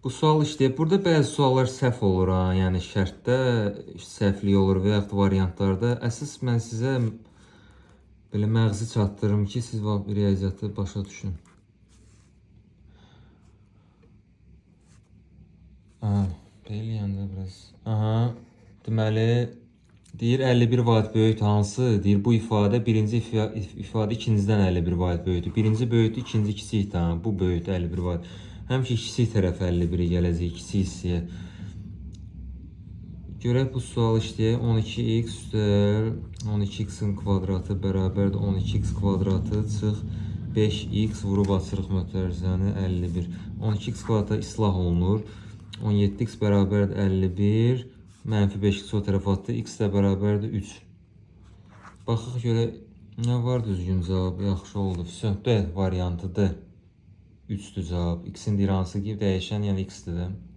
Bu sual işləyir. Burada bəzi suallar səhv olur ha. Yəni şərtdə səhvlik olur və yaxud variantlarda. Əsas mən sizə belə məğzi çatdırım ki, siz riyaziyyatı başa düşün. Aha, beləyəndə biraz. Aha, deməli deyir 51 vaat böyük hansı? Deyir bu ifadə birinci ifadə ikincidən 51 vaat böyükdür. Birinci böyükdür, ikinci kiçik tamam. Bu böyükdür 51 vaat. Həmişə kiçik tərəf 51-i gələcək, kiçik hissəyə. Görək bu sual işləyək. 12x üstəl 12x-in kvadratı bərabərdir 12x kvadratı çıx 5x vurub açırıq mötərizəni 51. 12x kvadrata islah olunur. 17x bərabərdir 51. Mənfi 5x o tərəf atdı. X də bərabərdir 3. Baxıq görək nə var düzgün cavab. Yaxşı oldu. D variantıdır. 3'dür cavab. X'in hansı ki dəyişən, yəni x-dir də.